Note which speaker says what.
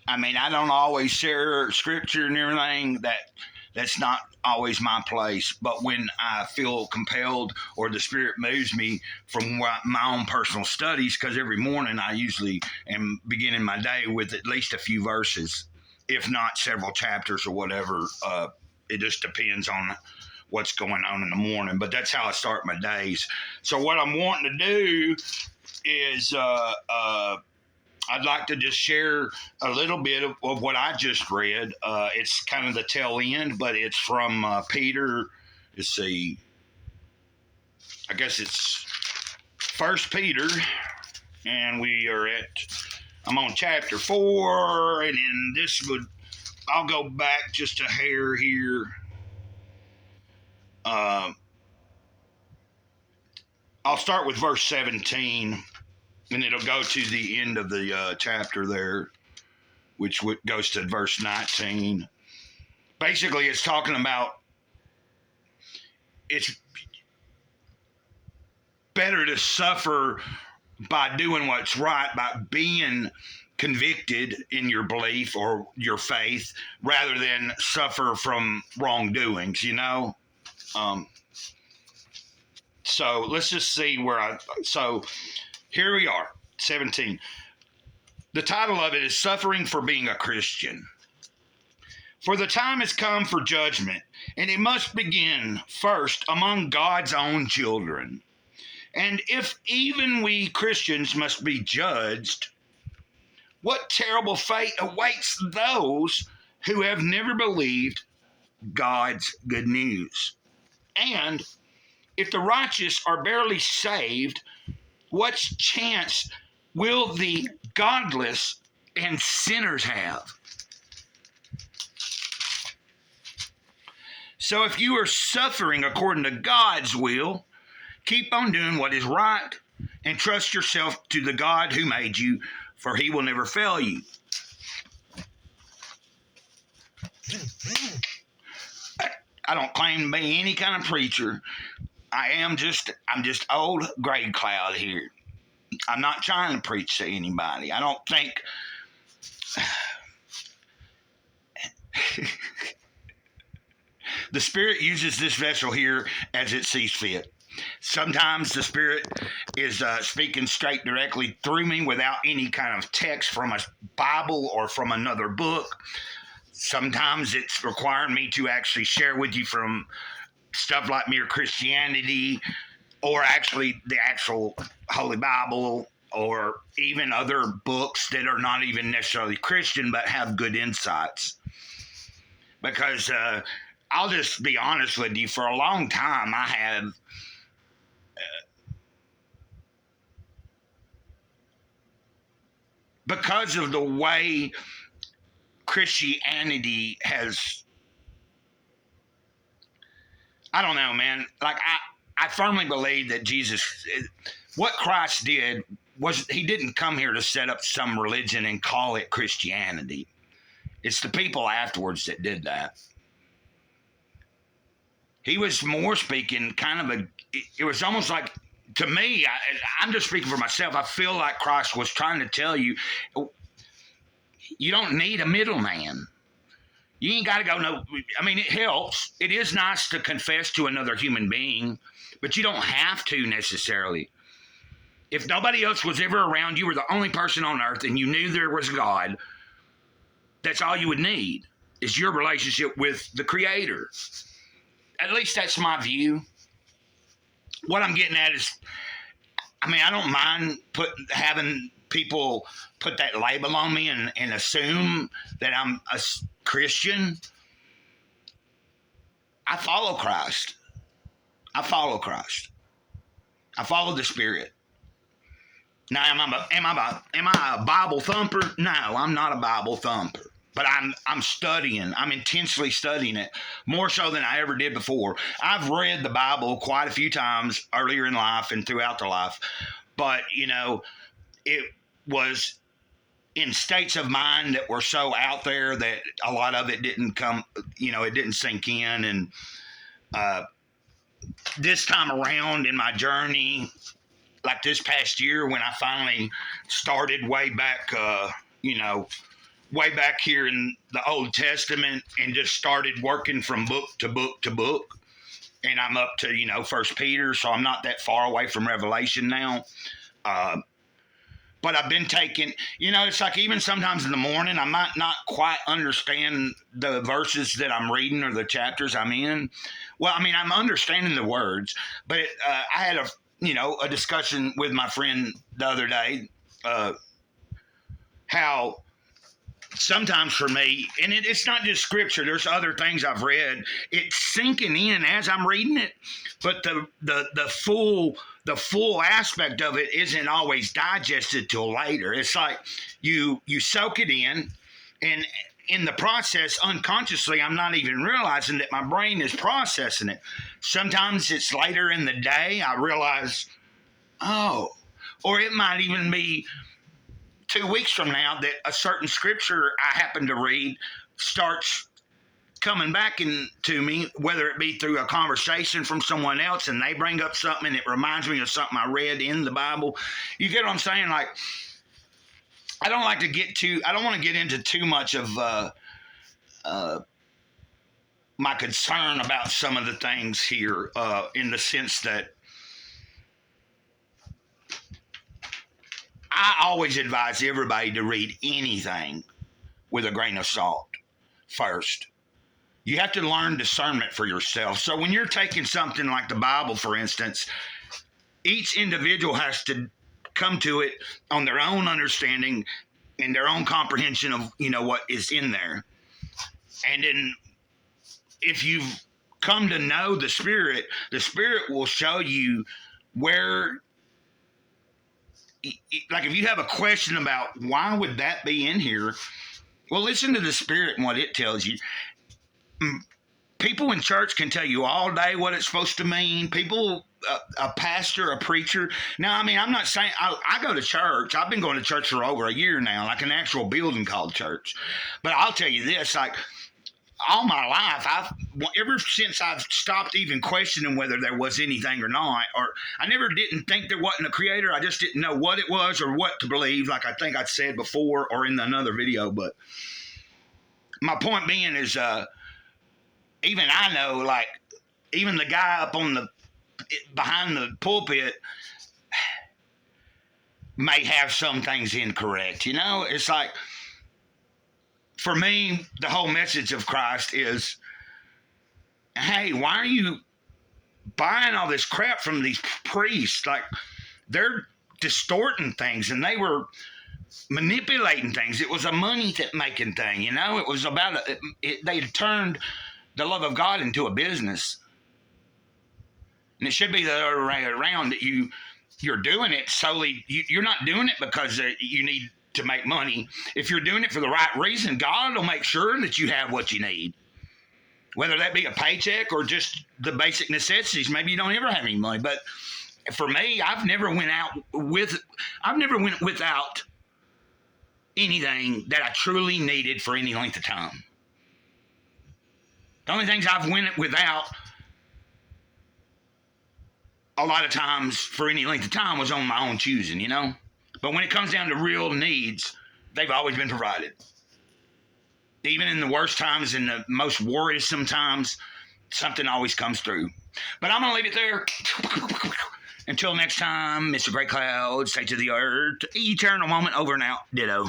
Speaker 1: I mean, I don't always share scripture and everything. That's not always my place. But when I feel compelled or the Spirit moves me from my own personal studies, because every morning I usually am beginning my day with at least a few verses, if not several chapters or whatever. It just depends on what's going on in the morning. But that's how I start my days. So what I'm wanting to do is I'd like to just share a little bit of what I just read. It's kind of the tail end, but it's from Peter. Let's see. I guess it's First Peter, and I'm on chapter 4, and then I'll go back just a hair here. I'll start with verse 17. And it'll go to the end of the chapter there, which goes to verse 19. Basically, it's talking about it's better to suffer by doing what's right, by being convicted in your belief or your faith, rather than suffer from wrongdoings, So let's just see so here we are, 17. The title of it is Suffering for Being a Christian. For the time has come for judgment, and it must begin first among God's own children. And if even we Christians must be judged, what terrible fate awaits those who have never believed God's good news? And if the righteous are barely saved, what chance will the godless and sinners have? So if you are suffering according to God's will, keep on doing what is right and trust yourself to the God who made you, for he will never fail you. I don't claim to be any kind of preacher. I'm just old gray cloud here. I'm not trying to preach to anybody. I don't think the Spirit uses this vessel here as it sees fit. Sometimes the Spirit is speaking straight directly through me without any kind of text from a Bible or from another book. Sometimes it's requiring me to actually share with you from stuff like Mere Christianity, or actually the actual Holy Bible, or even other books that are not even necessarily Christian but have good insights. Because I'll just be honest with you, for a long time I have because of the way Christianity has, I don't know, man. Like I firmly believe that what Christ did was he didn't come here to set up some religion and call it Christianity. It's the people afterwards that did that. He was more speaking kind of it was almost like, to me, I'm just speaking for myself, I feel like Christ was trying to tell you, you don't need a middleman. You ain't got to go it helps. It is nice to confess to another human being, but you don't have to necessarily. If nobody else was ever around, you were the only person on earth and you knew there was God, that's all you would need is your relationship with the Creator. At least that's my view. What I'm getting at is, I don't mind having people put that label on me and assume that I'm a Christian. I follow Christ. I follow the Spirit. Now, am I a Bible thumper? No, I'm not a Bible thumper. But I'm studying. I'm intensely studying it, more so than I ever did before. I've read the Bible quite a few times earlier in life and throughout the life. But, it was in states of mind that were so out there that a lot of it didn't come, it didn't sink in. And this time around in my journey, like this past year when I finally started way back, way back here in the Old Testament and just started working from book to book to book. And I'm up to, First Peter, so I'm not that far away from Revelation now. But I've been taking, it's like even sometimes in the morning, I might not quite understand the verses that I'm reading or the chapters I'm in. Well, I mean, I'm understanding the words, but I had a discussion with my friend the other day, how sometimes for me, and it's not just scripture, there's other things I've read, it's sinking in as I'm reading it, but the full aspect of it isn't always digested till later. It's like you soak it in, and in the process, unconsciously, I'm not even realizing that my brain is processing it. Sometimes it's later in the day, I realize, oh, or it might even be 2 weeks from now that a certain scripture I happen to read starts coming back into me, whether it be through a conversation from someone else and they bring up something and it reminds me of something I read in the Bible. You get what I'm saying? Like, I don't want to get into too much of my concern about some of the things here, in the sense that I always advise everybody to read anything with a grain of salt first. You have to learn discernment for yourself. So when you're taking something like the Bible, for instance, each individual has to come to it on their own understanding and their own comprehension of, what is in there. And then if you've come to know the Spirit will show you where, like if you have a question about why would that be in here, well, listen to the Spirit and what it tells you. People in church can tell you all day what it's supposed to mean. People, a pastor, a preacher. Now, I mean, I'm not saying I go to church. I've been going to church for over a year now, like an actual building called church. But I'll tell you this, like all my life, ever since I've stopped even questioning whether there was anything or not, or I never didn't think there wasn't a creator. I just didn't know what it was or what to believe, like I think I'd said before or in another video. But my point being is, even I know, like, even the guy up on behind the pulpit may have some things incorrect. It's like, for me, the whole message of Christ is, hey, why are you buying all this crap from these priests? Like, they're distorting things, and they were manipulating things. It was a money-making thing, It was about, they turned the love of God into a business. And it should be the other way around, that you're doing it solely, you're not doing it because you need to make money. If you're doing it for the right reason, God will make sure that you have what you need. Whether that be a paycheck or just the basic necessities. Maybe you don't ever have any money. But for me, I've never went without anything that I truly needed for any length of time. The only things I've went without a lot of times for any length of time was on my own choosing, But when it comes down to real needs, they've always been provided. Even in the worst times and the most worrisome times, something always comes through. But I'm going to leave it there. Until next time, Mr. Great Cloud, say to the earth, eternal moment, over and out, ditto.